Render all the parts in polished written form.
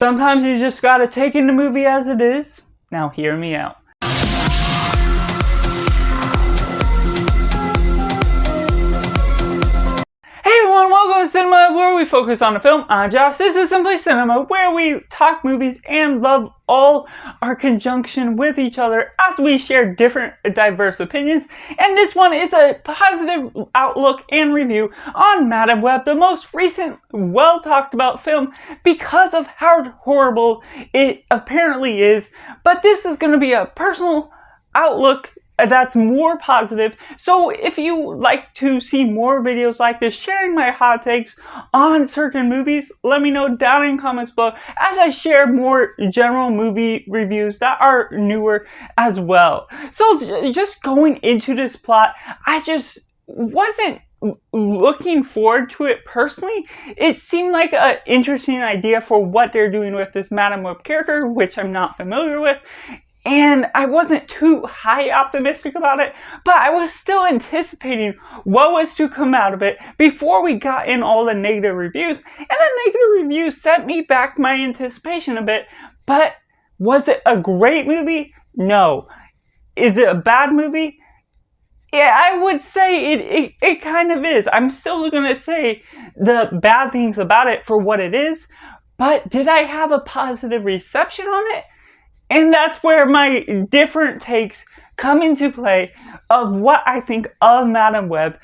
Sometimes you just gotta take in the movie as it is. Now hear me out. Hey everyone, welcome to Cinema, where we focus on a film. I'm Josh. This is Simply Cinema, where we talk movies and love all our conjunction with each other as we share different diverse opinions. And this one is a positive outlook and review on Madame Web, the most recent, well talked about film because of how horrible it apparently is. But this is going to be a personal outlook that's more positive. So if you like to see more videos like this, sharing my hot takes on certain movies, let me know down in comments below as I share more general movie reviews that are newer as well. So just going into this plot, I just wasn't looking forward to it personally. It seemed like an interesting idea for what they're doing with this Madame Web character, which I'm not familiar with. And I wasn't too high optimistic about it, but I was still anticipating what was to come out of it before we got in all the negative reviews. And the negative reviews sent me back my anticipation a bit. But was it a great movie? No. Is it a bad movie? Yeah, I would say it kind of is. I'm still going to say the bad things about it for what it is. But did I have a positive reception on it? And that's where my different takes come into play of what I think of Madame Web.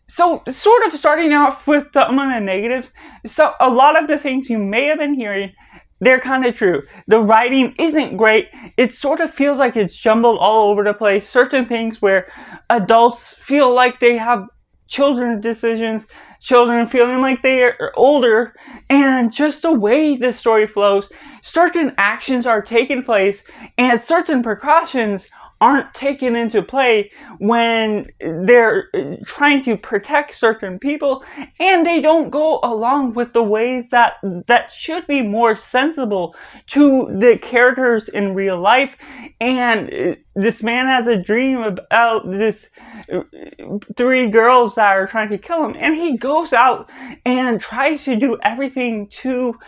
So, sort of starting off with some of the negatives. So, a lot of the things you may have been hearing, they're kind of true. The writing isn't great. It sort of feels like it's jumbled all over the place. Certain things where adults feel like they have children's decisions, children feeling like they are older, and just the way the story flows, certain actions are taking place and certain precautions aren't taken into play when they're trying to protect certain people, and they don't go along with the ways that should be more sensible to the characters in real life. And this man has a dream about this 3 girls that are trying to kill him, and he goes out and tries to do everything to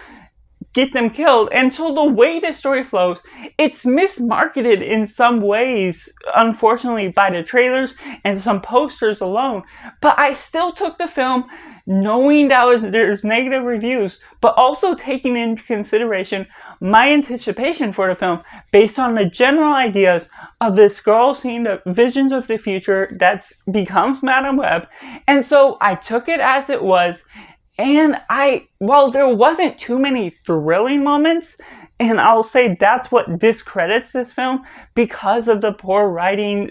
get them killed. And so the way the story flows, it's mismarketed in some ways, unfortunately, by the trailers and some posters alone. But I still took the film knowing that there's negative reviews, but also taking into consideration my anticipation for the film based on the general ideas of this girl seeing the visions of the future that becomes Madame Web. And so I took it as it was. And while there wasn't too many thrilling moments, and I'll say that's what discredits this film because of the poor writing,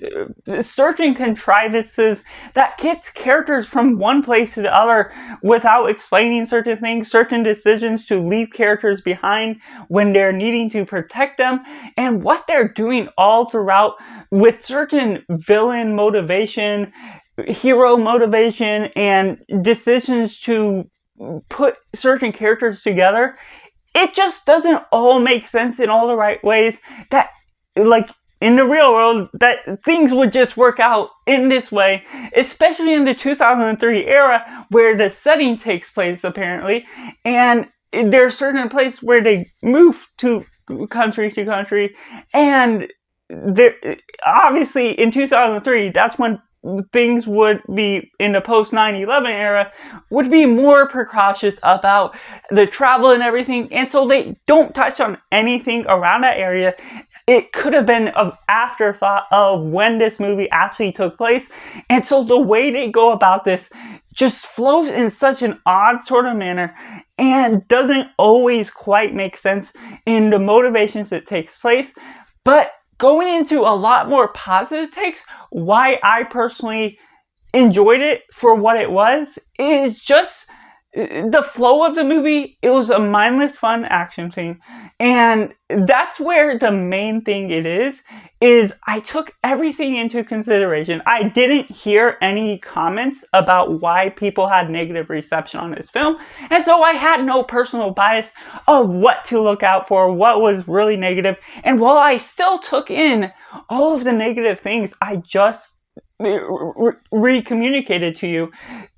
certain contrivances that gets characters from one place to the other without explaining certain things, certain decisions to leave characters behind when they're needing to protect them, and what they're doing all throughout with certain villain motivation, hero motivation, and decisions to put certain characters together. It just doesn't all make sense in all the right ways that, like, in the real world, that things would just work out in this way, especially in the 2003 era where the setting takes place apparently, and there's certain places where they move to country, and there, obviously in 2003, that's when things would be, in the post 9/11 era, would be more precautious about the travel and everything, and so they don't touch on anything around that area. It could have been an afterthought of when this movie actually took place, and so the way they go about this just flows in such an odd sort of manner and doesn't always quite make sense in the motivations that takes place. But going into a lot more positive takes, why I personally enjoyed it for what it was, is just the flow of the movie. It was a mindless, fun action scene. And that's where the main thing it is I took everything into consideration. I didn't hear any comments about why people had negative reception on this film. And so I had no personal bias of what to look out for, what was really negative. And while I still took in all of the negative things, I just re-communicated to you,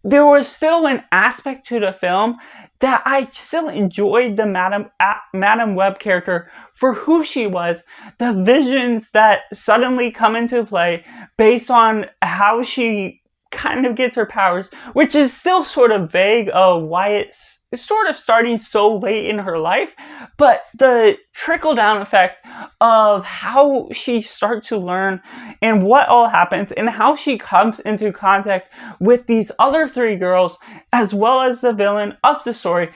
there was still an aspect to the film that I still enjoyed the Madam Web character for who she was, the visions that suddenly come into play based on how she kind of gets her powers, which is still sort of vague of why it's sort of starting so late in her life, but the trickle-down effect of how she starts to learn and what all happens and how she comes into contact with these other three girls as well as the villain of the story,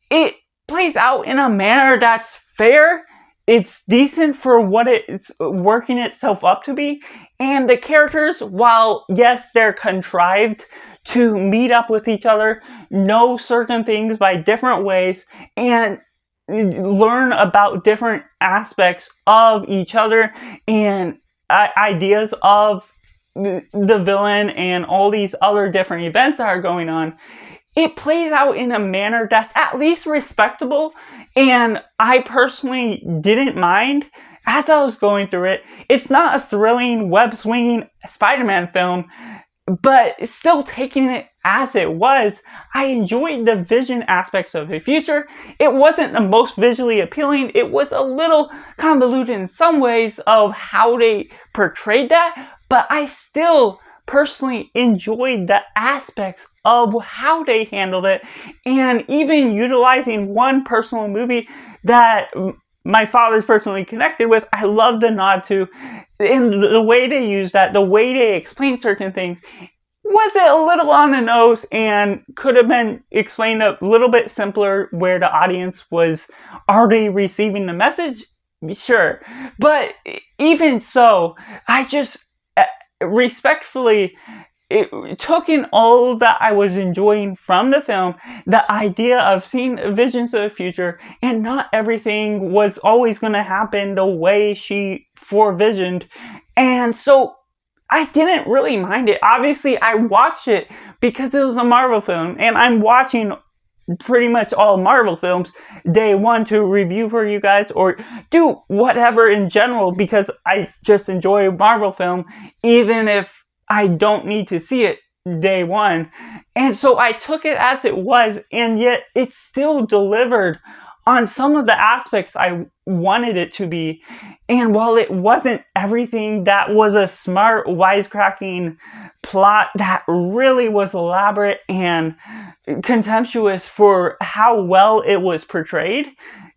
it plays out in a manner that's fair. It's decent for what it's working itself up to be, and the characters, while yes, they're contrived to meet up with each other, know certain things by different ways, and learn about different aspects of each other and ideas of the villain and all these other different events that are going on. It plays out in a manner that's at least respectable, and I personally didn't mind as I was going through it. It's not a thrilling, web-swinging Spider-Man film, but still taking it as it was, I enjoyed the vision aspects of the future. It wasn't the most visually appealing. It was a little convoluted in some ways of how they portrayed that, but I still personally enjoyed the aspects of how they handled it, and even utilizing one personal movie that my father's personally connected with, I love the nod to, and the way they use that, the way they explain certain things, was it a little on the nose and could have been explained a little bit simpler where the audience was already receiving the message? Sure. But even so, I just respectfully it took in all that I was enjoying from the film, the idea of seeing visions of the future, and not everything was always going to happen the way she forevisioned. And so I didn't really mind it. Obviously, I watched it because it was a Marvel film, and I'm watching pretty much all Marvel films day one to review for you guys or do whatever in general because I just enjoy Marvel film, even if I don't need to see it day one. And so I took it as it was, and yet it still delivered on some of the aspects I wanted it to be. And while it wasn't everything that was a smart, wisecracking plot that really was elaborate and contemptuous for how well it was portrayed,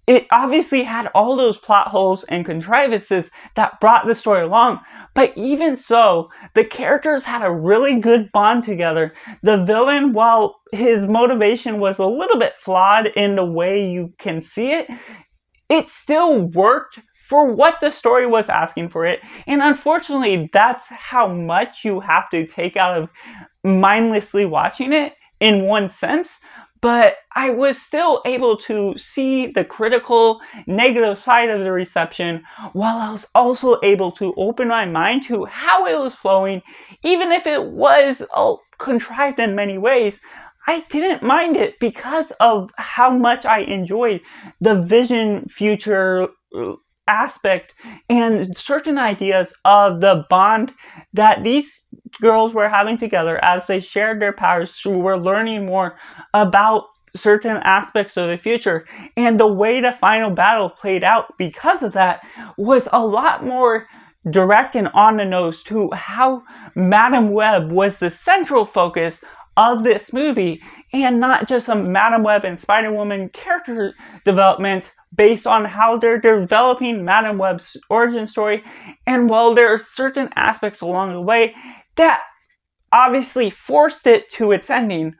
it obviously had all those plot holes and contrivances that brought the story along. But even so, the characters had a really good bond together. The villain, while his motivation was a little bit flawed in the way you can see it, it still worked for what the story was asking for it. And unfortunately, that's how much you have to take out of mindlessly watching it in one sense. But I was still able to see the critical, negative side of the reception, while I was also able to open my mind to how it was flowing, even if it was contrived in many ways. I didn't mind it because of how much I enjoyed the vision future aspect and certain ideas of the bond that these girls were having together as they shared their powers. We're learning more about certain aspects of the future, and the way the final battle played out because of that was a lot more direct and on the nose to how Madam Web was the central focus of this movie, and not just a Madam Web and Spider-Woman character development based on how they're developing Madam Web's origin story. And while there are certain aspects along the way that obviously forced it to its ending,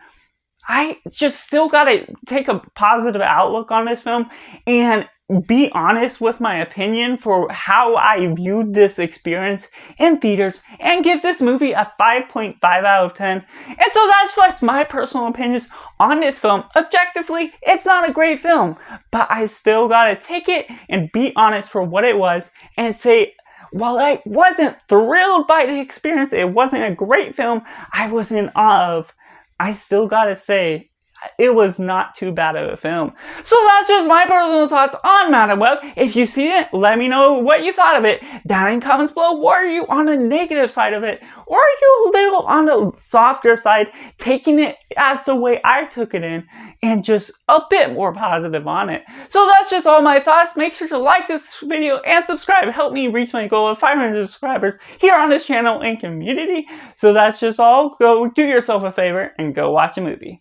I just still gotta take a positive outlook on this film and be honest with my opinion for how I viewed this experience in theaters and give this movie a 5.5 out of 10. And so that's just my personal opinions on this film. Objectively, it's not a great film, but I still gotta take it and be honest for what it was and say, while I wasn't thrilled by the experience, it wasn't a great film I was in awe of, I still gotta say, it was not too bad of a film. So that's just my personal thoughts on Madam Web. If you've seen it, let me know what you thought of it down in comments below. Or are you on the negative side of it? Or are you a little on the softer side, taking it as the way I took it in and just a bit more positive on it? So that's just all my thoughts. Make sure to like this video and subscribe. Help me reach my goal of 500 subscribers here on this channel and community. So that's just all. Go do yourself a favor and go watch a movie.